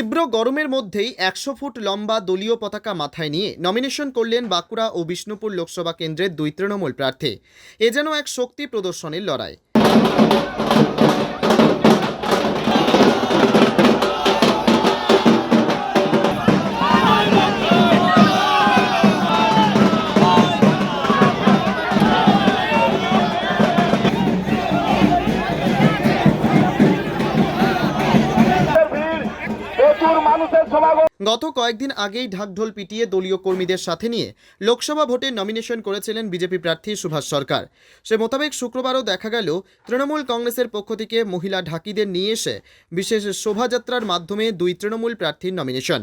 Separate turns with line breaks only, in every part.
তীব্র গরমের মধ্যেই ১০০ ফুট লম্বা দলীয় পতাকা মাথায় নিয়ে নমিনেশন করলেন বাঁকুড়া ও বিষ্ণুপুর লোকসভা কেন্দ্রের ২ তৃণমূল প্রার্থী। এ যেন এক শক্তি প্রদর্শনের লড়াই। গত কয়েকদিন আগেই ঢাকঢোল পিটিয়ে দলীয় কর্মীদের সাথে নিয়ে লোকসভা ভোটে নমিনেশন করেছিলেন বিজেপি প্রার্থী সুভাষ সরকার। সে মোতাবেক শুক্রবারও দেখা গেল তৃণমূল কংগ্রেসের পক্ষ থেকে মহিলা ঢাকিদের নিয়ে এসে বিশেষ শোভাযাত্রার মাধ্যমে ২ তৃণমূল প্রার্থীর নমিনেশন।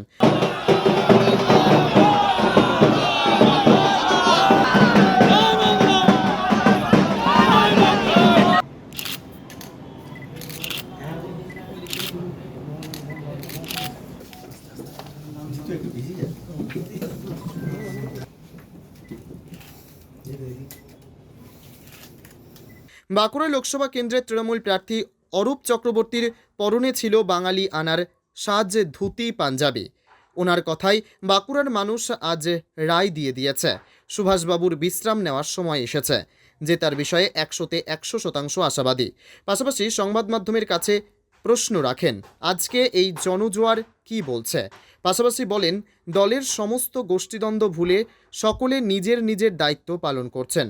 বাঁকুড়া লোকসভা কেন্দ্রের তৃণমূল প্রার্থী অরূপ চক্রবর্তীর পরনে ছিল বাঙালি আনার সাজ ধুতি পাঞ্জাবি। ওনার কথাই বাঁকুড়ার মানুষ আজ রায় দিয়ে দিয়েছে। সুভাষবাবুর বিশ্রাম নেওয়ার সময় এসেছে, যে তার বিষয়ে ১০০তে ১০০% আশাবাদী। পাশাপাশি সংবাদ মাধ্যমের কাছে প্রশ্ন রাখেন আজকে এই জনজোয়ার কি বলছে। পাশাপাশি বলেন দলের সমস্ত গোষ্ঠীদ্বন্দ্ব ভুলে সকলে নিজের নিজের দায়িত্ব পালন করছেন।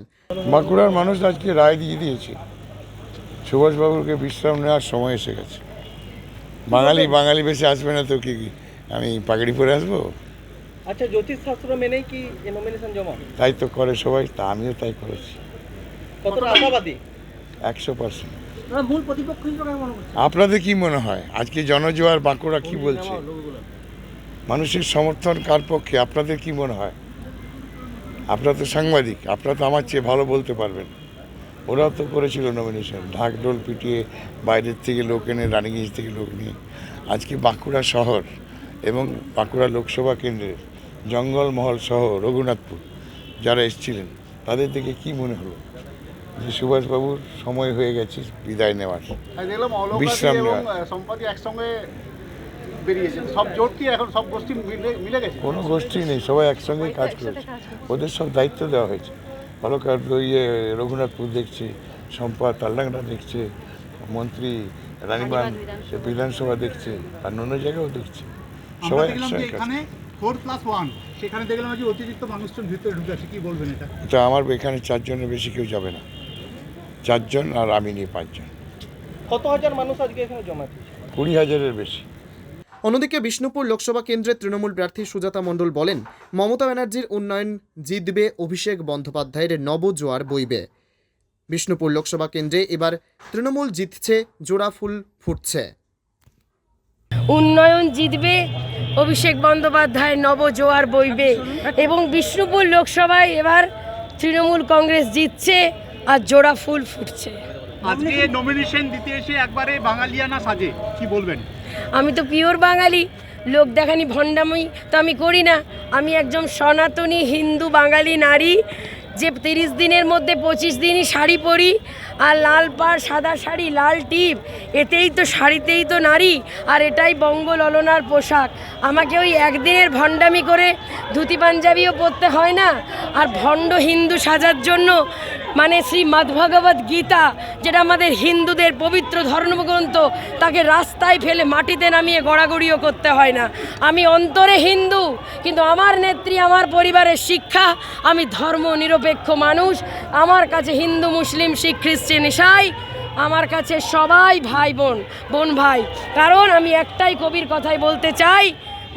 বাঁকুড়ার মানুষ আজকে রায় দিয়ে দিয়েছে, সুভাষবাবুকে বিশ্রাম নেওয়ার সময় এসে গেছে। বাঙালি বেশি আসবে না তো কি আমি পাগড়ি পরে আসবো?
আচ্ছা, জ্যোতিষ শাস্ত্র মেনেই কি নমিনেশন জমা?
তাই তো করে সবাই, তা আমিও তাই করেছি।
কতটা আশাবাদী?
১০০%।
মূল প্রতিপক্ষ হিসেবে মনে করছে।
আপনাদের কি মনে হয় আজকে জনজোয়ার বাঁকুড়া কি বলছে? মানুষের সমর্থন কার পক্ষে? আপনাদের কি মনে হয়? আপনারা তো সাংবাদিক, আপনারা তো আমার চেয়ে ভালো বলতে পারবেন। ওরাও তো করেছিল নমিনেশন, ঢাকঢোল পিটিয়ে বাইরের থেকে লোক এনে, রানীগঞ্জ থেকে লোক নিয়ে। আজকে বাঁকুড়া শহর এবং বাঁকুড়া লোকসভা কেন্দ্রের জঙ্গলমহল সহ রঘুনাথপুর যারা এসেছিলেন তাদের থেকে কি মনে হলো যে সুভাষবাবুর সময় হয়ে গেছে বিদায় নেওয়ার, বিশ্রাম নেওয়ার?
একসঙ্গে বেরিয়েছে, সব জোট কি এখন সব গোষ্ঠী মিলে গেছে?
কোনো গোষ্ঠী নেই, সবাই একসঙ্গে কাজ করেছে। ওদের সব দায়িত্ব দেওয়া হয়েছে। অলকার রঘুনাথপুর দেখছে, সম্পা তালডাংরা দেখছে, মন্ত্রী রানীবান বিধানসভা দেখছে, আর অন্য জায়গাও দেখছে। সবাই একসঙ্গে।
4+1 সেখানে দেখলাম যে অতিরিক্ত মানুষজন ভিতরে ঢুকে আছে, কি বলবেন এটা?
এটা আমার এখানে 4 জনের বেশি কেউ যাবে না, 4 জন আর আমি নিয়ে 5 জন।
কত হাজার মানুষ আজকে এখানে জমা দিয়েছে?
20,000-এর বেশি।
অন্যদিকে বিষ্ণুপুর লোকসভা কেন্দ্রের তৃণমূল প্রার্থী সুজাতা মণ্ডল বলেন মমতা ব্যানার্জির উন্নয়ন জিতবে, অভিষেক বন্দ্যোপাধ্যায়ের নবজোয়ার বইবে। বিষ্ণুপুর লোকসভা কেন্দ্রে এবার তৃণমূল জিতছে, জোড়া ফুল ফুটছে।
উন্নয়ন জিতবে, অভিষেক বন্দ্যোপাধ্যায় নবজোয়ার বইবে এবং বিষ্ণুপুর লোকসভায় এবার তৃণমূল কংগ্রেস জিতছে আর জোড়া ফুল ফুটছে।
আজকে নমিনেশন দিতে এসে একবারে বাঙালিয়ানা সাজে, কি বলবেন?
আমি তো পিওর বাঙালি, লোক দেখানি ভণ্ডামি তো আমি করি না। আমি একজন সনাতনী হিন্দু বাঙালি নারী, যে 30 দিনের মধ্যে 25 দিনই শাড়ি পরি, আর লাল পাড়, সাদা শাড়ি, লাল টিপ, এতেই তো, শাড়িতেই তো নারী, আর এটাই বঙ্গললনার পোশাক। আমাকে ওই একদিনের ভণ্ডামি করে ধুতি পাঞ্জাবিও পরতে হয় না। আর ভণ্ড হিন্দু সাজার জন্য মানে শ্রীমদ্ভগবদ্ গীতা, যেটা আমাদের হিন্দুদের পবিত্র ধর্মগ্রন্থ, তাকে রাস্তায় ফেলে মাটিতে নামিয়ে গড়াগড়িও করতে হয় না। আমি অন্তরে হিন্দু, কিন্তু আমার নেত্রী, আমার পরিবারের শিক্ষা, আমি ধর্ম নিরপেক্ষ মানুষ। আমার কাছে হিন্দু, মুসলিম, শিখ, খ্রিস্টান, ইসাই আমার কাছে সবাই ভাই বোন ভাই। কারণ আমি একটাই কবির কথাই বলতে চাই,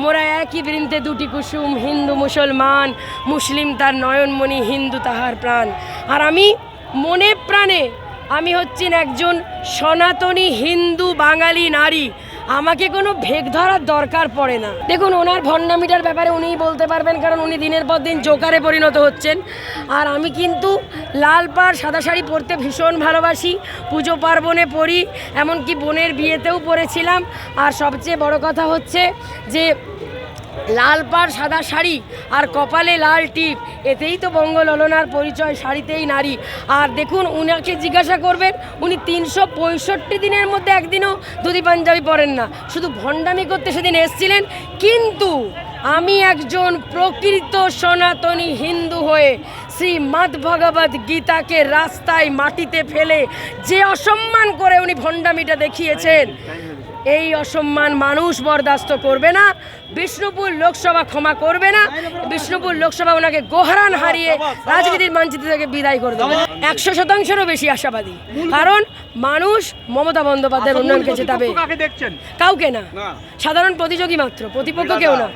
মোরা একই বৃন্তে দুটি কুসুম, হিন্দু মুসলমান, মুসলিম তার নয়নমণি, হিন্দু তাহার প্রাণ। আর আমি মনে প্রাণে আমি হচ্ছেন একজন সনাতনী হিন্দু বাঙালি নারী। আমাকে কোনো ভেগ ধরার দরকার পড়ে না। দেখুন, ওনার ভণ্ডামিটার ব্যাপারে উনিই বলতে পারবেন, কারণ উনি দিনের পর দিন জোকারে পরিণত হচ্ছেন। আর আমি কিন্তু লাল পাড় সাদা শাড়ি পরতে ভীষণ ভালোবাসি, পুজো পার্বণে পরি, এমনকি বোনের বিয়েতেও পরেছিলাম। আর সবচেয়ে বড় কথা হচ্ছে যে লাল পাড় সাদা শাড়ি আর কপালে লাল টিপ, এতেই তো বঙ্গললনার পরিচয়, শাড়িতেই নারী। আর দেখুন, উনাকে জিজ্ঞাসা করবেন, উনি 365 দিনের মধ্যে একদিনও ধুতি পাঞ্জাবি পরেন না, শুধু ভণ্ডামি করতে সেদিন এসেছিলেন। কিন্তু আমি একজন প্রকৃত সনাতনী হিন্দু হয়ে শ্রীমদ্ ভগবদ গীতাকে রাস্তায় মাটিতে ফেলে যে অসম্মান করে উনি ভণ্ডামিটা দেখিয়েছেন, এই অসম্মান মানুষ বরদাস্ত করবে না। বিষ্ণুপুর লোকসভা ক্ষমা করবে না। বিষ্ণুপুর লোকসভা ওনাকে গোহারান হারিয়ে রাজনীতির মানচিত্র থেকে বিদায় করে দেবে। 100%-এরও বেশি আশাবাদী, কারণ মানুষ মমতা বন্দ্যোপাধ্যায়ের উন্নয়নকে জেতাবে।
কাকে দেখছেন?
কাউকে না, সাধারণ প্রতিযোগী মাত্র, প্রতিপক্ষ কেউ না।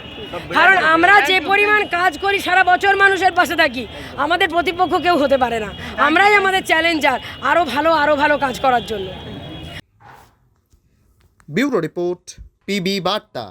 কারণ আমরা যে পরিমাণ কাজ করি, সারা বছর মানুষের পাশে থাকি, আমাদের প্রতিপক্ষ কেউ হতে পারে না। আমরাই আমাদের চ্যালেঞ্জার আরও ভালো কাজ করার জন্য।
ব্যুরো রিপোর্ট, পিবি বার্তা।